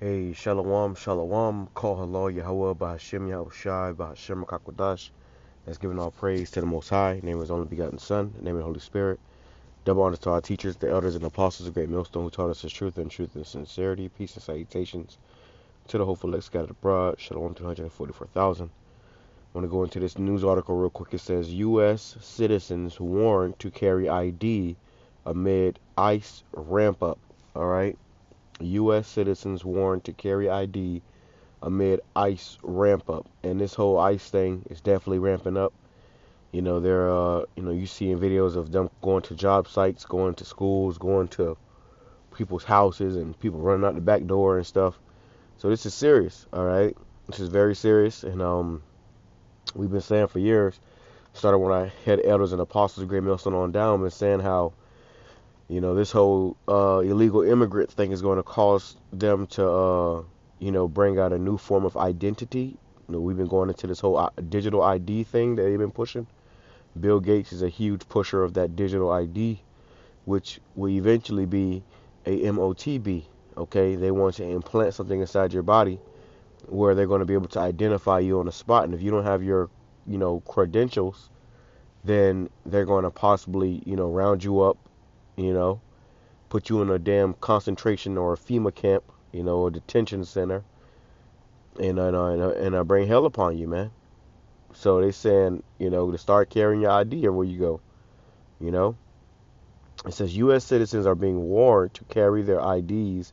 Hey, Shalom, Shalom, call halal, YAHAWAH, BAHASHAM, YAHWASHI, BAHASHAM, QADASH. That's giving all praise to the Most High, name of His only begotten Son, name of the Holy Spirit. Double honors to our teachers, the elders and apostles of Great Millstone, who taught us His truth and sincerity, peace and salutations to the hopeful elect scattered abroad. Shalom to 144,000. I want to go into this news article real quick. It says, U.S. citizens warned to carry ID amid ICE ramp up. All right. U.S. citizens warned to carry ID amid ICE ramp up, and this whole ICE thing is definitely ramping up. You see in videos of them going to job sites, going to schools, going to people's houses, and people running out the back door and stuff. So this is serious, all right. This is very serious, and we've been saying for years. Started when I had elders and apostles of Great Millstone on down, been saying how this whole illegal immigrant thing is going to cause them to bring out a new form of identity. We've been going into this whole digital ID thing that they've been pushing. Bill Gates is a huge pusher of that digital ID, which will eventually be a MOTB. Okay, they want to implant something inside your body where they're going to be able to identify you on the spot, and if you don't have your credentials, then they're going to possibly round you up, you know, put you in a damn concentration or a FEMA camp, a detention center, and bring hell upon you, man. So they saying, to start carrying your ID everywhere you go. You know, it says U.S. citizens are being warned to carry their IDs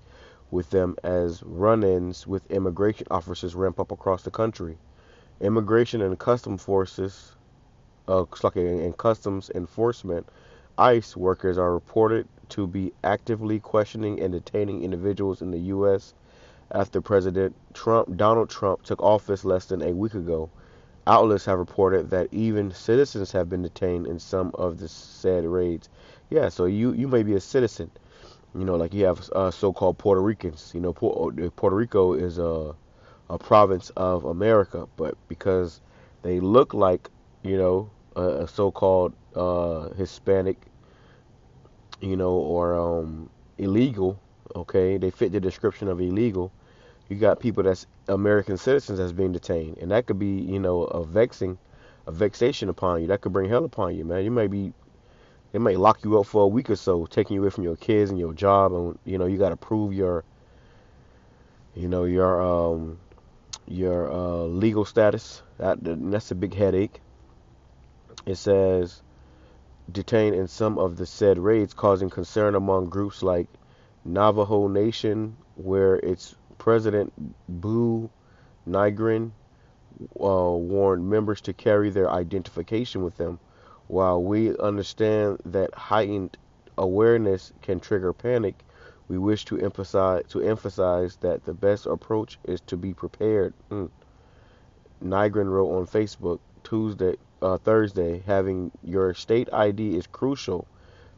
with them as run-ins with immigration officers ramp up across the country. Immigration and Customs Forces, and Customs Enforcement ICE workers are reported to be actively questioning and detaining individuals in the U.S. after Donald Trump took office less than a week ago. Outlets have reported that even citizens have been detained in some of the said raids. Yeah, so you may be a citizen, like you have so-called Puerto Ricans. Puerto Rico is a province of America, but because they look like, a so-called Hispanic, or illegal, okay, they fit the description of illegal. You got people that's American citizens that's being detained, and that could be, a vexation upon you. That could bring hell upon you, man. They might lock you up for a week or so, taking you away from your kids and your job, and you got to prove you know, your um, your legal status. That's a big headache. It says detained in some of the said raids, causing concern among groups like Navajo Nation, where its president Boo Nygren warned members to carry their identification with them. While we understand that heightened awareness can trigger panic, we wish to emphasize that the best approach is to be prepared. Nygren wrote on Facebook Thursday, having your state ID is crucial.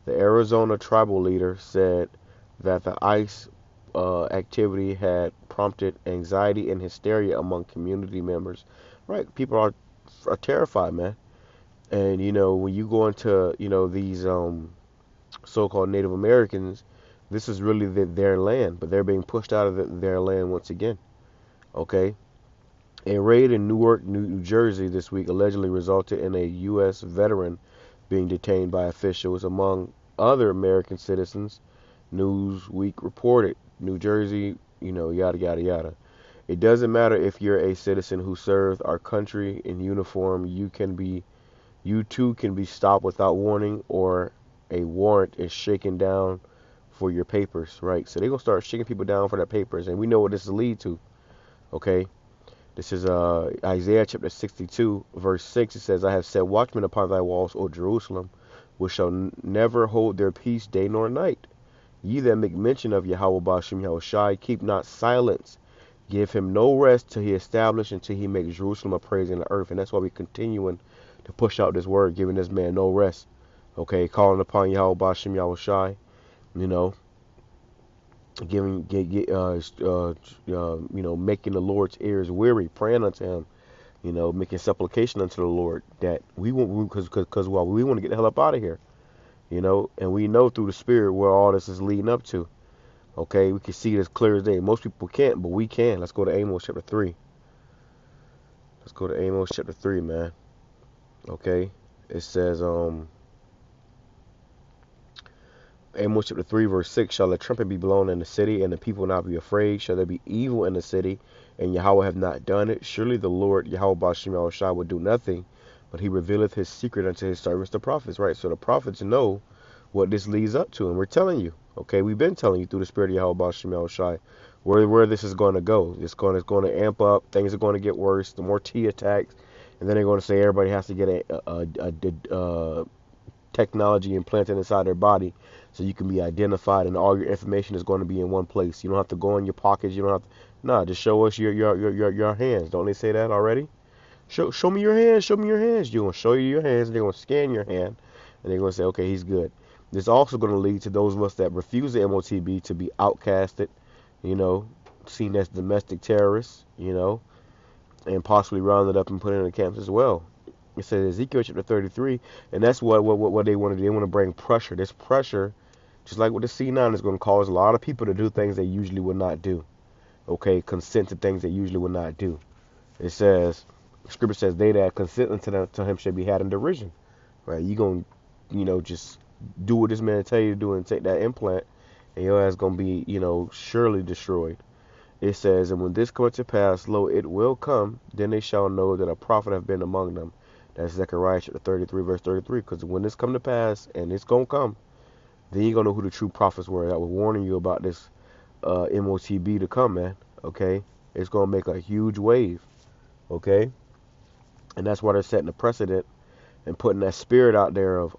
The Arizona tribal leader said that the ICE activity had prompted anxiety and hysteria among community members. Right, people are terrified, man. And when you go into these so-called Native Americans, this is really their land, but they're being pushed out of their land once again. Okay, a raid in Newark, New Jersey this week allegedly resulted in a U.S. veteran being detained by officials among other American citizens. Newsweek reported. New Jersey, yada yada yada. It doesn't matter if you're a citizen who served our country in uniform. You too can be stopped without warning, or a warrant is shaken down for your papers, right? So they're gonna start shaking people down for their papers, and we know what this will lead to. Okay, this is Isaiah chapter 62, verse 6. It says, "I have set watchmen upon thy walls, O Jerusalem, which shall never hold their peace day nor night. Ye that make mention of Yahweh BAHASHAM YAHWASHI, keep not silence. Give him no rest till he establish, until he make Jerusalem a praise in the earth." And that's why we're continuing to push out this word, giving this man no rest. Okay, calling upon Yahweh BAHASHAM YAHWASHI, making the Lord's ears weary, praying unto him, making supplication unto the Lord that we want, because we want to get the hell up out of here, and we know through the Spirit where all this is leading up to. Okay, we can see it as clear as day. Most people can't, but we can. Let's go to Amos chapter 3. Let's go to Amos chapter 3, man. Okay, it says, Amos chapter 3, verse 6, shall the trumpet be blown in the city, and the people not be afraid? Shall there be evil in the city, and Yahweh have not done it? Surely the Lord, Yahweh BAHASHAM YAHAWASHI, will do nothing, but he revealeth his secret unto his servants, the prophets, right? So the prophets know what this leads up to, and we're telling you, okay? We've been telling you through the spirit of Yahweh BAHASHAM YAHAWASHI where this is going to go. It's going to amp up. Things are going to get worse. The more T attacks, and then they're going to say everybody has to get a technology implanted inside their body so you can be identified, and all your information is going to be in one place. You don't have to go in your pockets. You don't have to. Nah, just show us your hands. Don't they say that already? Show me your hands. Show me your hands. You're going to show you your hands, and they're going to scan your hand, and they're going to say, okay, he's good. This is also going to lead to those of us that refuse the MOTB to be outcasted, seen as domestic terrorists, and possibly rounded up and put in the camps as well. It says Ezekiel chapter 33, and that's what they want to do. They want to bring pressure. This pressure, just like with the C9, is going to cause a lot of people to do things they usually would not do. Okay, consent to things they usually would not do. It says, Scripture says, they that consent unto him shall be had in derision. Right? You going to, just do what this man tell you to do and take that implant, and your ass going to be, surely destroyed. It says, and when this cometh to pass, lo, it will come, then they shall know that a prophet have been among them. That's Zechariah chapter 33, verse 33. Because when this come to pass, and it's going to come, then you're going to know who the true prophets were that were warning you about this MOTB to come, man. Okay? It's going to make a huge wave. Okay? And that's why they're setting a precedent and putting that spirit out there of,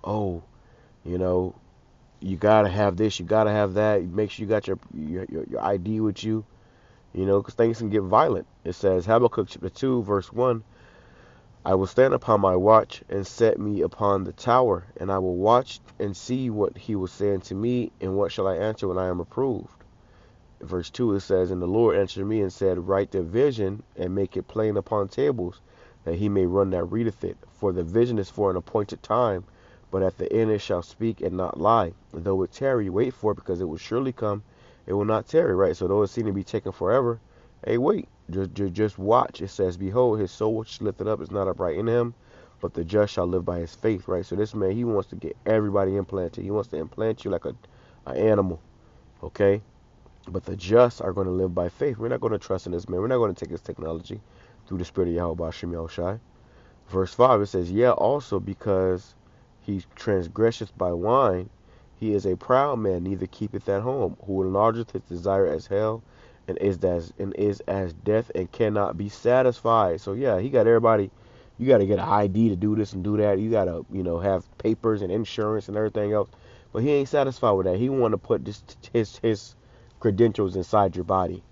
you got to have this, you got to have that. Make sure you got your ID with you, because things can get violent. It says, Habakkuk chapter 2, verse 1, I will stand upon my watch and set me upon the tower, and I will watch and see what he will say unto me, and what shall I answer when I am approved. Verse 2, it says, and the Lord answered me and said, write the vision and make it plain upon tables, that he may run that readeth it. For the vision is for an appointed time, but at the end it shall speak and not lie. And though it tarry, wait for it, because it will surely come. It will not tarry, right? So though it seem to be taken forever, hey, wait. Just watch. It says, behold, his soul which is lifted up is not upright in him, but the just shall live by his faith, right? So this man, he wants to get everybody implanted. He wants to implant you like an animal, okay? But the just are going to live by faith. We're not going to trust in this man. We're not going to take his technology through the spirit of Yahweh BAHASHAM YAHAWASHI. Verse 5, it says, yeah, also because he transgresseth by wine, he is a proud man, neither keepeth at home, who enlargeth his desire as hell, and is as death, and cannot be satisfied. So yeah, he got everybody. You got to get an ID to do this and do that. You got to, have papers and insurance and everything else. But he ain't satisfied with that. He want to put his credentials inside your body,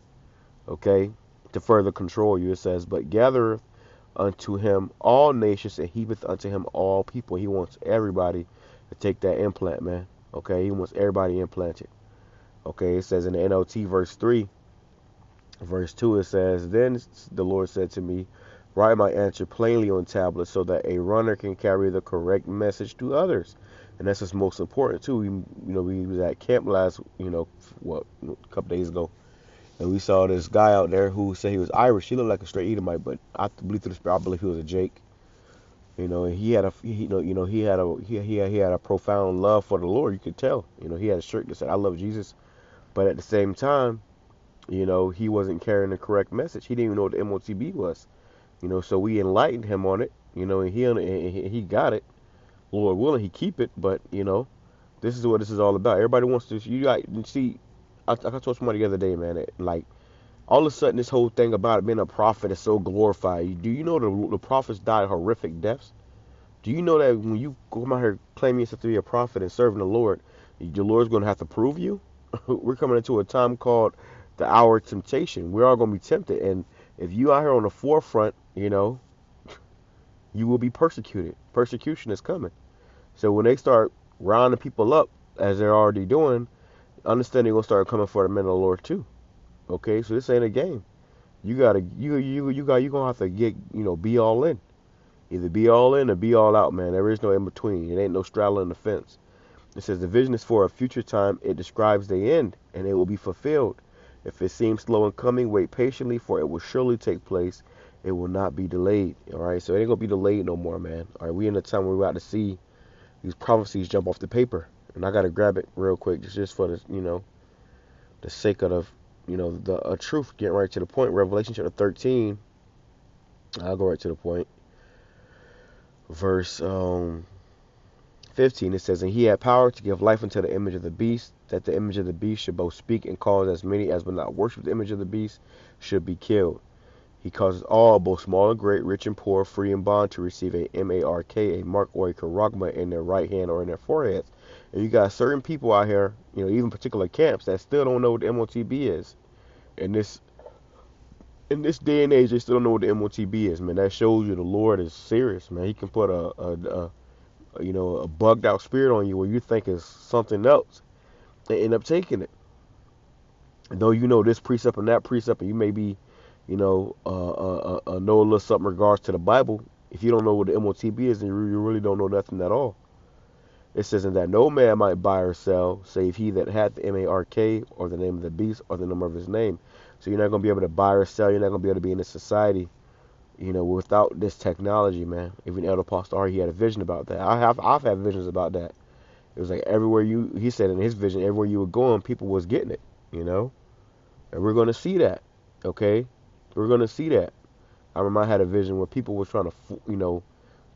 okay, to further control you. It says, but gathereth unto him all nations, and heapeth unto him all people. He wants everybody to take that implant, man. Okay, he wants everybody implanted. Okay, it says in the NLT verse 3, verse 2, it says, then the Lord said to me, write my answer plainly on tablets, so that a runner can carry the correct message to others. And that's what's most important too. We was at camp last, a couple days ago, and we saw this guy out there who said he was Irish. He looked like a straight Edomite, but I believe through the spirit, I believe he was a Jake. And he had a profound love for the Lord. You could tell. He had a shirt that said, "I love Jesus," but at the same time, he wasn't carrying the correct message. He didn't even know what the MOTB was. So we enlightened him on it. And he got it. Lord willing, he keep it. But this is what this is all about. Everybody wants to. See. I told somebody the other day, man. All of a sudden, this whole thing about being a prophet is so glorified. Do you know the prophets died horrific deaths? Do you know that when you come out here claiming yourself to be a prophet and serving the Lord, the Lord's going to have to prove you? We're coming into a time called the hour of temptation. We're all going to be tempted. And if you out here on the forefront, you will be persecuted. Persecution is coming. So when they start rounding people up, as they're already doing, understand they're going to start coming for the men of the Lord too. Okay, so this ain't a game. You gonna have to get, be all in. Either be all in or be all out, man. There is no in between. It ain't no straddling the fence. It says the vision is for a future time. It describes the end, and it will be fulfilled. If it seems slow in coming, wait patiently, for it will surely take place. It will not be delayed. All right, so it ain't gonna be delayed no more, man. All right, we in a time where we're about to see these prophecies jump off the paper, and I gotta grab it real quick, just for the the sake of the truth. Getting right to the point. Revelation chapter 13. I'll go right to the point. Verse 15, it says, and he had power to give life unto the image of the beast, that the image of the beast should both speak and cause as many as will not worship the image of the beast should be killed. He causes all, both small and great, rich and poor, free and bond, to receive a mark, a mark or a charagma in their right hand or in their foreheads. And you got certain people out here, even particular camps, that still don't know what the MOTB is. And in this day and age, they still don't know what the MOTB is, man. That shows you the Lord is serious, man. He can put a bugged out spirit on you where you think is something else and end up taking it. And though you know this precept and that precept, and you may be, know a little something in regards to the Bible, if you don't know what the MOTB is, then you really don't know nothing at all. It says, and that no man might buy or sell, save he that hath the mark, or the name of the beast, or the number of his name. So you're not going to be able to buy or sell. You're not going to be able to be in this society, without this technology, man. Even Elder Apostle Ari, he had a vision about that. I've had visions about that. It was like everywhere he said in his vision, everywhere you were going, people was getting it, And we're going to see that, okay? We're going to see that. I remember I had a vision where people were trying to,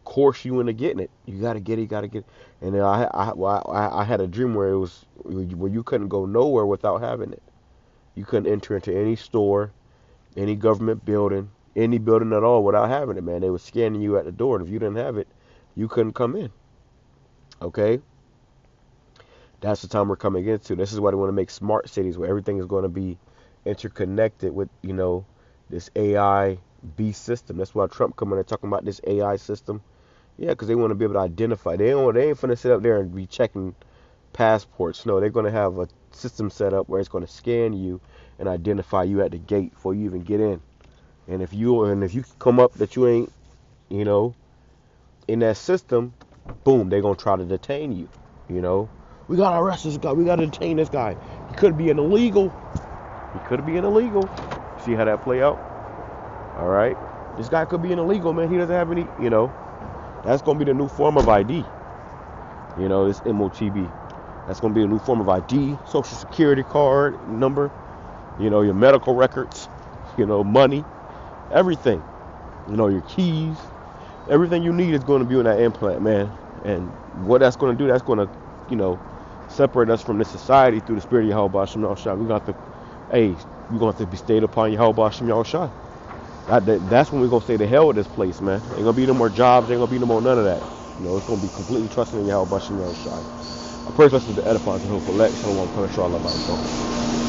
course you into getting it. You got to get it, you got to get it. And then I had a dream where you couldn't go nowhere without having it. You couldn't enter into any store, any government building, any building at all without having it, man. They were scanning you at the door, and if you didn't have it, you couldn't come in. Okay? That's the time we're coming into. This is why they want to make smart cities where everything is going to be interconnected with, this AI beast system. That's why Trump coming and talking about this AI system. Yeah, because they want to be able to identify. They ain't finna sit up there and be checking passports. No, they're going to have a system set up where it's going to scan you and identify you at the gate before you even get in. And if you come up that you ain't, in that system, boom, they're gonna try to detain you. We gotta arrest this guy. We gotta detain this guy. He could be an illegal. See how that play out? All right. This guy could be an illegal, man. He doesn't have any. That's gonna be the new form of ID. This MOTB. That's gonna be a new form of ID. Social Security card number. Your medical records. Money. Everything, your keys, everything you need is going to be on that implant, man. And what that's going to do, that's going to, separate us from this society through the spirit of YAHAWASHI. We're going to we're going to have to be stayed upon YAHAWASHI. That's when we're going to say the hell with this place, man. Ain't going to be no more jobs, ain't going to be no more none of that. It's going to be completely trusting in YAHAWASHI. I pray for us to the edifying and hopeful elect. Shalom, come and show our love out.